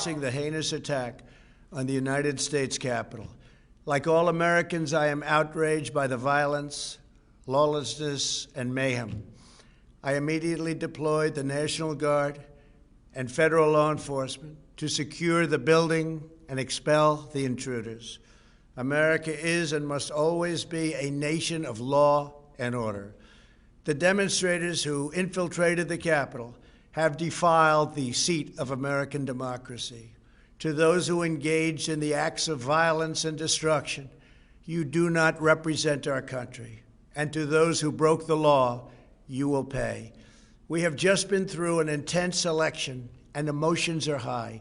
discussing the heinous attack on the United States Capitol. Like all Americans, I am outraged by the violence, lawlessness, and mayhem. I immediately deployed the National Guard and federal law enforcement to secure the building and expel the intruders. America is and must always be a nation of law and order. The demonstrators who infiltrated the Capitol have defiled the seat of American democracy. To those who engaged in the acts of violence and destruction, you do not represent our country. And to those who broke the law, you will pay. We have just been through an intense election and emotions are high,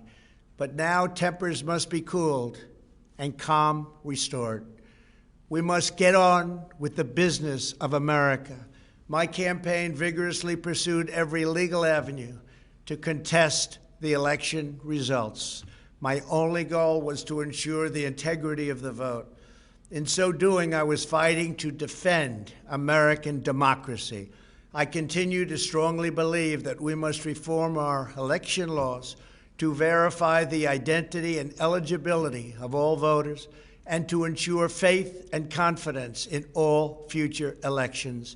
but now tempers must be cooled and calm restored. We must get on with the business of America. My campaign vigorously pursued every legal avenue to contest the election results. My only goal was to ensure the integrity of the vote. In so doing, I was fighting to defend American democracy. I continue to strongly believe that we must reform our election laws to verify the identity and eligibility of all voters and to ensure faith and confidence in all future elections.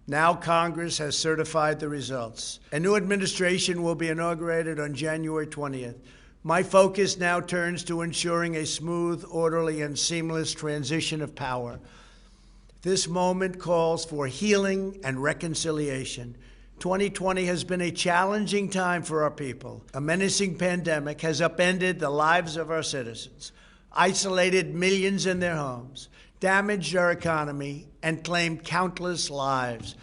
Now Congress has certified the results. A new administration will be inaugurated on January 20th. My focus now turns to ensuring a smooth, orderly, and seamless transition of power. This moment calls for healing and reconciliation. 2020 has been a challenging time for our people. A menacing pandemic has upended the lives of our citizens, isolated millions in their homes, damaged our economy, and claimed countless lives.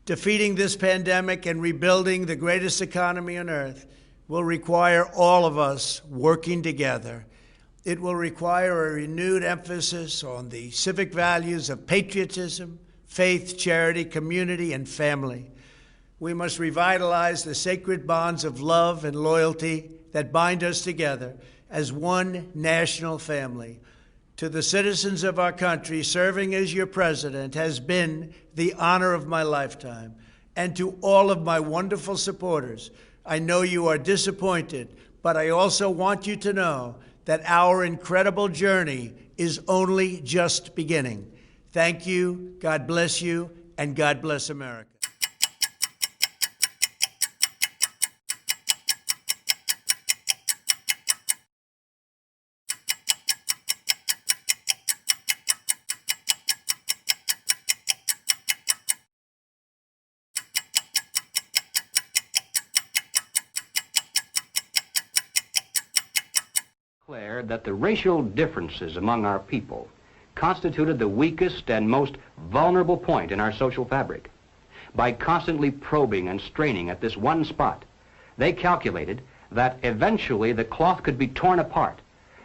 Defeating this pandemic and rebuilding the greatest economy on earth will require all of us working together. It will require a renewed emphasis on the civic values of patriotism, faith, charity, community, and family. We must revitalize the sacred bonds of love and loyalty that bind us together as one national family. To the citizens of our country, serving as your president has been the honor of my lifetime. And to all of my wonderful supporters, I know you are disappointed, but I also want you to know that our incredible journey is only just beginning. Thank you, God bless you, and God bless America. Declared that the racial differences among our people constituted the weakest and most vulnerable point in our social fabric. By constantly probing and straining at this one spot, they calculated that eventually the cloth could be torn apart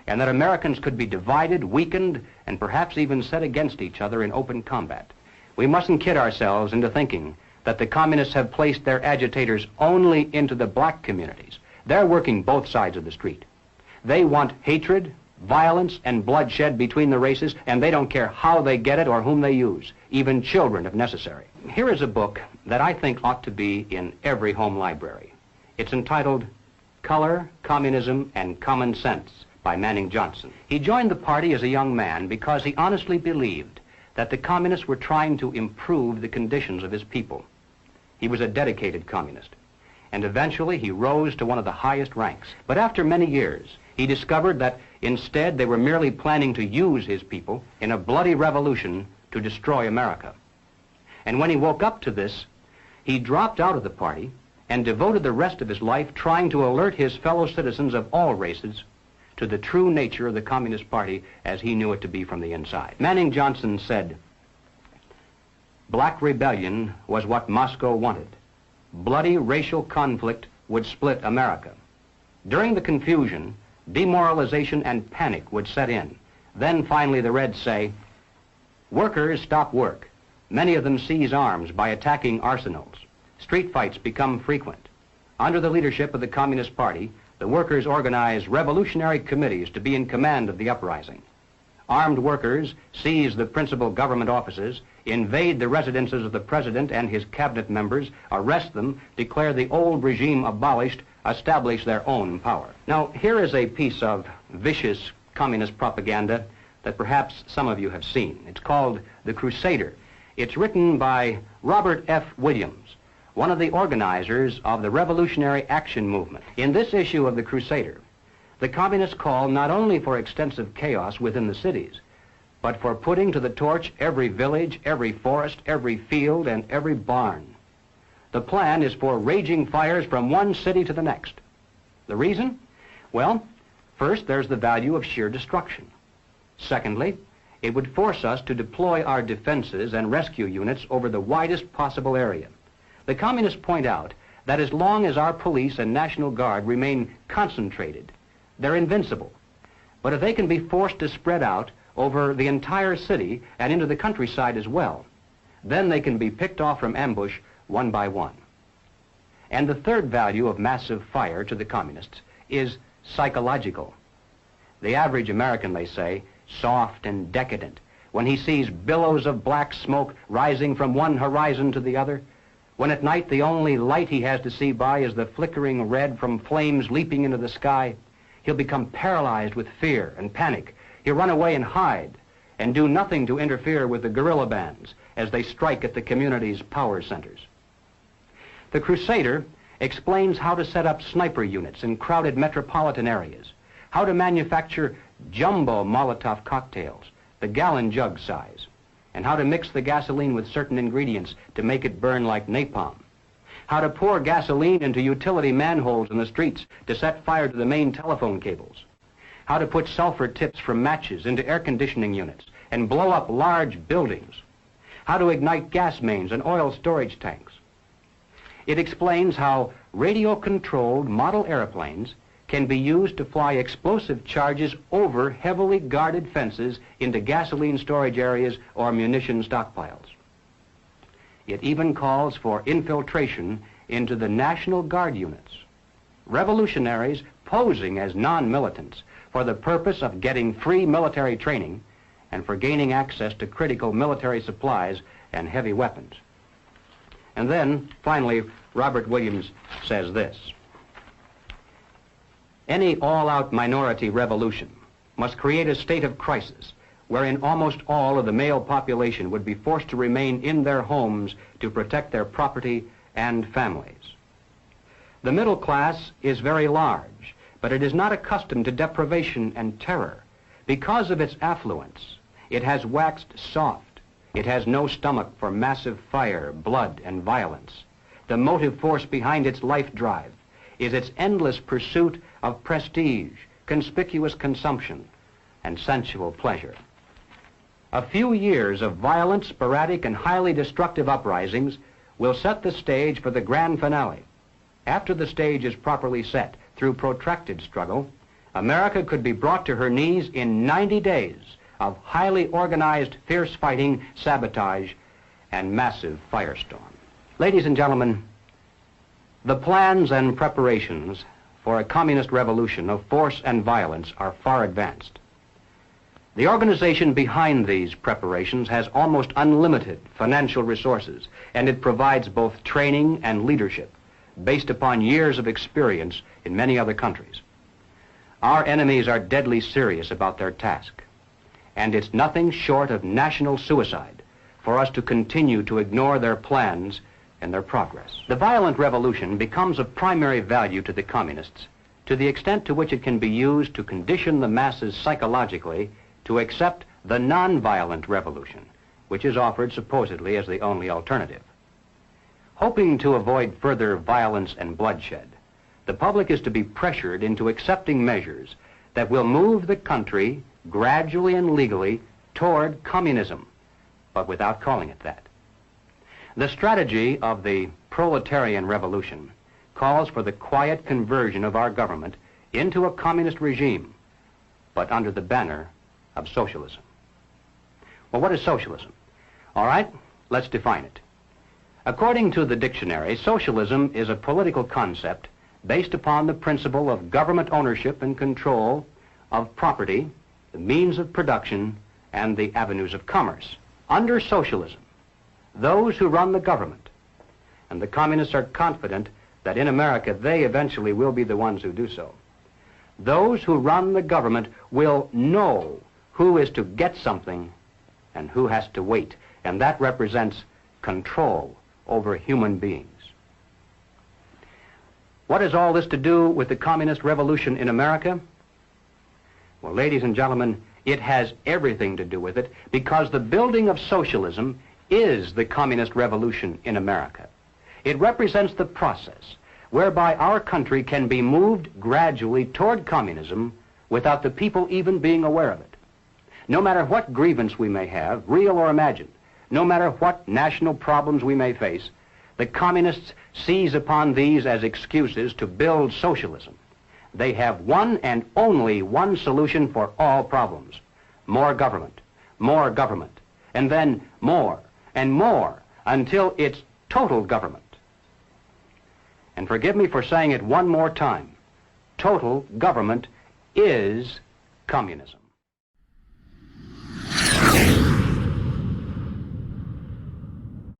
and that Americans could be divided, weakened, and perhaps even set against each other in open combat. We mustn't kid ourselves into thinking that the communists have placed their agitators only into the black communities. They're working both sides of the street. They want hatred, violence, and bloodshed between the races, and they don't care how they get it or whom they use, even children if necessary. Here is a book that I think ought to be in every home library. It's entitled Color, Communism, and Common Sense by Manning Johnson. He joined the party as a young man because he honestly believed that the communists were trying to improve the conditions of his people. He was a dedicated communist, and eventually he rose to one of the highest ranks. But after many years, he discovered that instead they were merely planning to use his people in a bloody revolution to destroy America. And when he woke up to this, he dropped out of the party and devoted the rest of his life trying to alert his fellow citizens of all races to the true nature of the Communist Party as he knew it to be from the inside. Manning Johnson said, "Black rebellion was what Moscow wanted. Bloody racial conflict would split America. During the confusion, demoralization and panic would set in. Then finally the Reds say, workers stop work. Many of them seize arms by attacking arsenals. Street fights become frequent. Under the leadership of the Communist Party, the workers organize revolutionary committees to be in command of the uprising. Armed workers seize the principal government offices, invade the residences of the president and his cabinet members, arrest them, declare the old regime abolished, establish their own power. Now, here is a piece of vicious communist propaganda that perhaps some of you have seen. It's called The Crusader. It's written by Robert F. Williams, one of the organizers of the Revolutionary Action Movement. In this issue of The Crusader, the communists call not only for extensive chaos within the cities, but for putting to the torch every village, every forest, every field, and every barn. The plan is for raging fires from one city to the next. The reason? Well, first, there's the value of sheer destruction. Secondly, it would force us to deploy our defenses and rescue units over the widest possible area. The communists point out that as long as our police and National Guard remain concentrated, they're invincible. But if they can be forced to spread out over the entire city and into the countryside as well, then they can be picked off from ambush one by one. And the third value of massive fire to the communists is psychological. The average American, they say, soft and decadent, when he sees billows of black smoke rising from one horizon to the other, when at night the only light he has to see by is the flickering red from flames leaping into the sky, he'll become paralyzed with fear and panic. He'll run away and hide and do nothing to interfere with the guerrilla bands as they strike at the community's power centers. The Crusader explains how to set up sniper units in crowded metropolitan areas, how to manufacture jumbo Molotov cocktails, the gallon jug size, and how to mix the gasoline with certain ingredients to make it burn like napalm, how to pour gasoline into utility manholes in the streets to set fire to the main telephone cables, how to put sulfur tips from matches into air conditioning units and blow up large buildings, how to ignite gas mains and oil storage tanks. It explains how radio-controlled model airplanes can be used to fly explosive charges over heavily guarded fences into gasoline storage areas or munition stockpiles. It even calls for infiltration into the National Guard units, revolutionaries posing as non-militants for the purpose of getting free military training and for gaining access to critical military supplies and heavy weapons. And then, finally, Robert Williams says this: any all-out minority revolution must create a state of crisis wherein almost all of the male population would be forced to remain in their homes to protect their property and families. The middle class is very large, but it is not accustomed to deprivation and terror. Because of its affluence, it has waxed soft. It has no stomach for massive fire, blood, and violence. The motive force behind its life drive is its endless pursuit of prestige, conspicuous consumption, and sensual pleasure. A few years of violent, sporadic, and highly destructive uprisings will set the stage for the grand finale. After the stage is properly set through protracted struggle, America could be brought to her knees in 90 days of highly organized, fierce fighting, sabotage, and massive firestorm. Ladies and gentlemen, the plans and preparations for a communist revolution of force and violence are far advanced. The organization behind these preparations has almost unlimited financial resources, and it provides both training and leadership based upon years of experience in many other countries. Our enemies are deadly serious about their task, and it's nothing short of national suicide for us to continue to ignore their plans and their progress. The violent revolution becomes of primary value to the communists to the extent to which it can be used to condition the masses psychologically to accept the non-violent revolution, which is offered supposedly as the only alternative. Hoping to avoid further violence and bloodshed, the public is to be pressured into accepting measures that will move the country gradually and legally toward communism, but without calling it that. The strategy of the proletarian revolution calls for the quiet conversion of our government into a communist regime, but under the banner of socialism. Well, what is socialism? All right, let's define it. According to the dictionary, socialism is a political concept based upon the principle of government ownership and control of property, the means of production, and the avenues of commerce. Under socialism, those who run the government, and the communists are confident that in America they eventually will be the ones who do so. Those who run the government will know who is to get something and who has to wait, and that represents control over human beings. What has all this to do with the communist revolution in America? Well, ladies and gentlemen, it has everything to do with it, because the building of socialism is the communist revolution in America. It represents the process whereby our country can be moved gradually toward communism without the people even being aware of it. No matter what grievance we may have, real or imagined, no matter what national problems we may face, the communists seize upon these as excuses to build socialism. They have one and only one solution for all problems: more government, and then more and more until it's total government. And forgive me for saying it one more time, total government is communism.